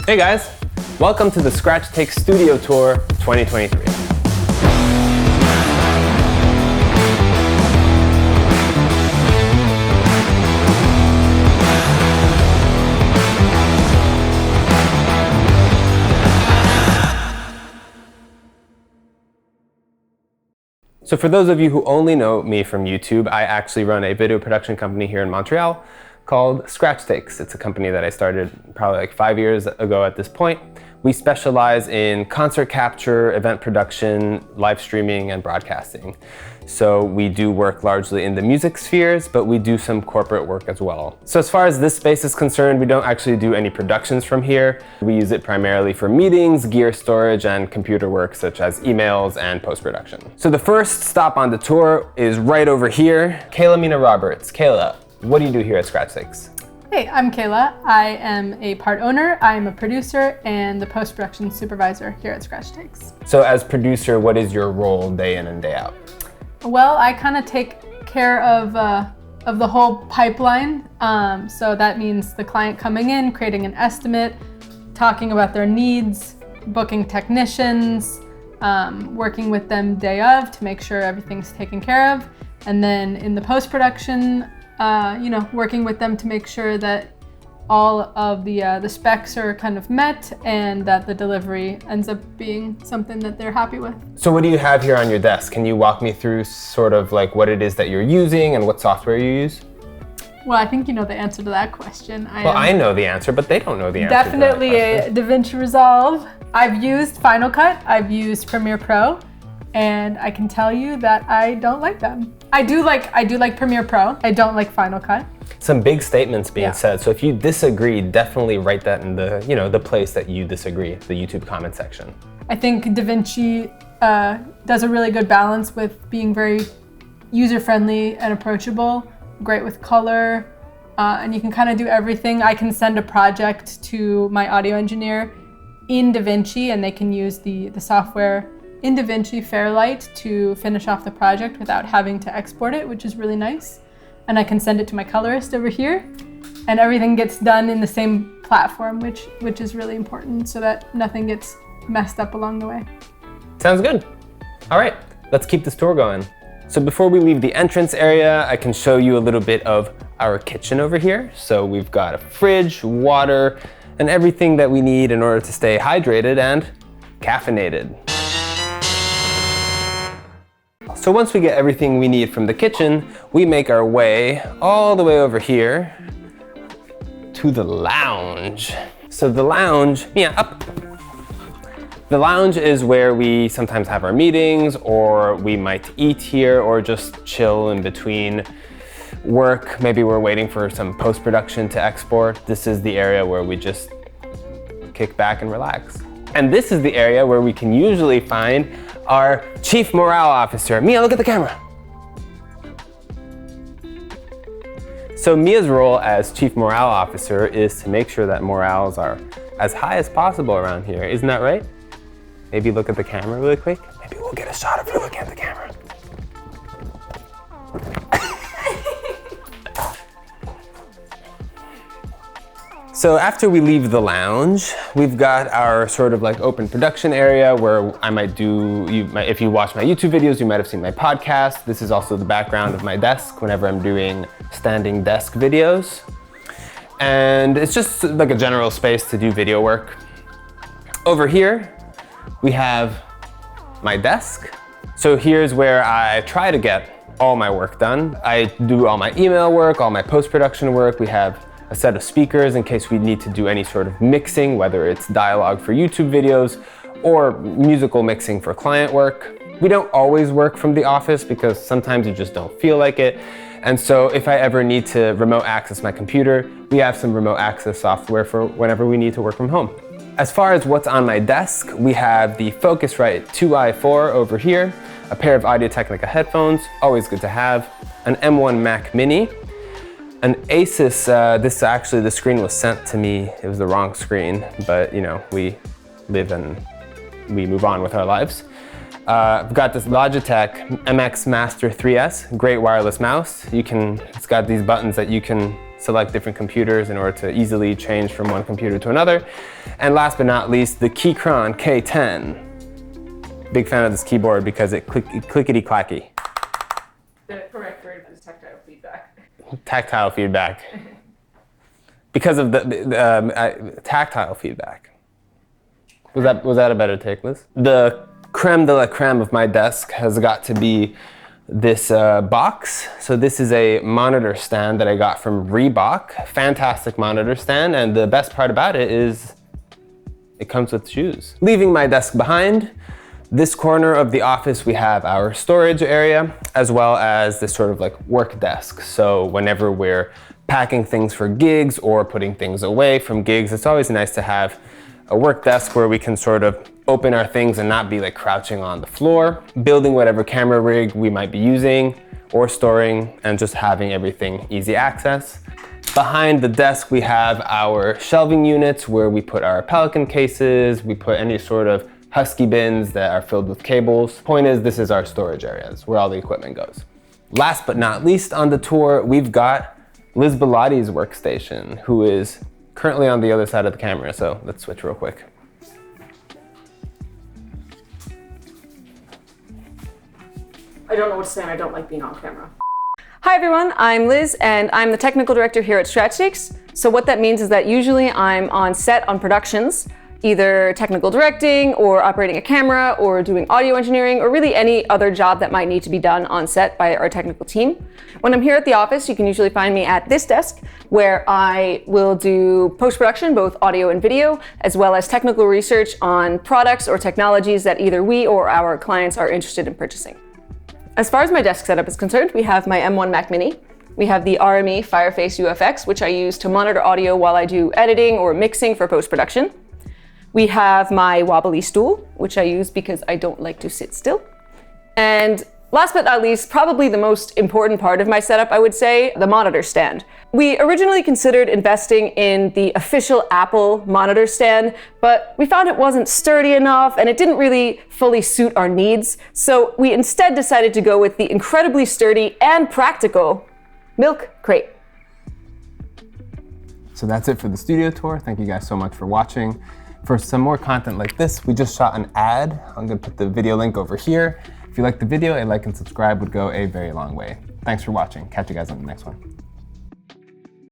Hey guys, welcome to the Scratch Takes Studio Tour 2023. So for those of you who only know me from YouTube, I actually run a video production company here in Montreal called Scratch Takes. It's a company that I started probably like 5 years ago at this point. We specialize in concert capture, event production, live streaming, and broadcasting. So we do work largely in the music spheres, but we do some corporate work as well. So as far as this space is concerned, we don't actually do any productions from here. We use it primarily for meetings, gear storage, and computer work such as emails and post-production. So the first stop on the tour is right over here. Kayla Mina Roberts. Kayla, what do you do here at Scratch Takes? Hey, I'm Kayla. I am a part owner, I'm a producer, and the post-production supervisor here at Scratch Takes. So as producer, what is your role day in and day out? Well, I kind of take care of the whole pipeline. So that means the client coming in, creating an estimate, talking about their needs, booking technicians, working with them day of to make sure everything's taken care of. And then in the post-production, working with them to make sure that all of the specs are kind of met and that the delivery ends up being something that they're happy with. So what do you have here on your desk? Can you walk me through sort of like what it is that you're using and what software you use? Well, I think you know the answer to that question. I know the answer, but they don't know the answer. Definitely a DaVinci Resolve. I've used Final Cut, I've used Premiere Pro, and I can tell you that I don't like them. I do like Premiere Pro. I don't like Final Cut. Some big statements being said. So if you disagree, definitely write that in the place that you disagree, the YouTube comment section. I think DaVinci does a really good balance with being very user-friendly and approachable, great with color, and you can kind of do everything. I can send a project to my audio engineer in DaVinci and they can use the software in DaVinci Fairlight to finish off the project without having to export it, which is really nice. And I can send it to my colorist over here, and everything gets done in the same platform, which is really important so that nothing gets messed up along the way. Sounds good. All right, let's keep this tour going. So before we leave the entrance area, I can show you a little bit of our kitchen over here. So we've got a fridge, water, and everything that we need in order to stay hydrated and caffeinated. So once we get everything we need from the kitchen, we make our way all the way over here to the lounge. So the lounge, up. The lounge is where we sometimes have our meetings, or we might eat here, or just chill in between work. Maybe we're waiting for some post-production to export. This is the area where we just kick back and relax. And this is the area where we can usually find our Chief Morale Officer. Mia, look at the camera. So Mia's role as Chief Morale Officer is to make sure that morales are as high as possible around here. Isn't that right? Maybe look at the camera really quick. Maybe we'll get a shot of her looking at the camera. So after we leave the lounge, we've got our sort of like open production area where I might do, if you watch my YouTube videos, you might have seen my podcast. This is also the background of my desk whenever I'm doing standing desk videos. And it's just like a general space to do video work. Over here, we have my desk. So here's where I try to get all my work done. I do all my email work, all my post-production work. We have a set of speakers in case we need to do any sort of mixing, whether it's dialogue for YouTube videos or musical mixing for client work. We don't always work from the office because sometimes you just don't feel like it. And so if I ever need to remote access my computer, we have some remote access software for whenever we need to work from home. As far as what's on my desk, we have the Focusrite 2i4 over here, a pair of Audio-Technica headphones, always good to have, an M1 Mac Mini, an Asus, the screen was sent to me, it was the wrong screen, but we live and we move on with our lives. I've got this Logitech MX Master 3S, great wireless mouse. It's got these buttons that you can select different computers in order to easily change from one computer to another. And last but not least, the Keychron K10. Big fan of this keyboard because it clickety-clacky. The correct word is tactile feedback. Tactile feedback. Because of the tactile feedback. Was that a better take, Liz? The creme de la creme of my desk has got to be this box. So this is a monitor stand that I got from Reebok. Fantastic monitor stand, and the best part about it is it comes with shoes. Leaving my desk behind, this corner of the office we have our storage area, as well as this sort of like work desk. So whenever we're packing things for gigs or putting things away from gigs, it's always nice to have a work desk where we can sort of open our things and not be like crouching on the floor, building whatever camera rig we might be using or storing, and just having everything easy access. Behind the desk, we have our shelving units where we put our Pelican cases, we put any sort of Husky bins that are filled with cables. Point is, this is our storage areas where all the equipment goes. Last but not least on the tour, we've got Liz Belotti's workstation, who is currently on the other side of the camera. So let's switch real quick. I don't know what to say, and I don't like being on camera. Hi everyone, I'm Liz and I'm the technical director here at StratStakes. So what that means is that usually I'm on set on productions, either technical directing or operating a camera or doing audio engineering or really any other job that might need to be done on set by our technical team. When I'm here at the office, you can usually find me at this desk where I will do post-production, both audio and video, as well as technical research on products or technologies that either we or our clients are interested in purchasing. As far as my desk setup is concerned, we have my M1 Mac Mini. We have the RME Fireface UFX, which I use to monitor audio while I do editing or mixing for post-production. We have my wobbly stool, which I use because I don't like to sit still. And last but not least, probably the most important part of my setup, I would say, the monitor stand. We originally considered investing in the official Apple monitor stand, but we found it wasn't sturdy enough and it didn't really fully suit our needs. So we instead decided to go with the incredibly sturdy and practical Milk Crate. So that's it for the studio tour. Thank you guys so much for watching. For some more content like this, we just shot an ad. I'm gonna put the video link over here. If you liked the video, a like and subscribe would go a very long way. Thanks for watching. Catch you guys on the next one.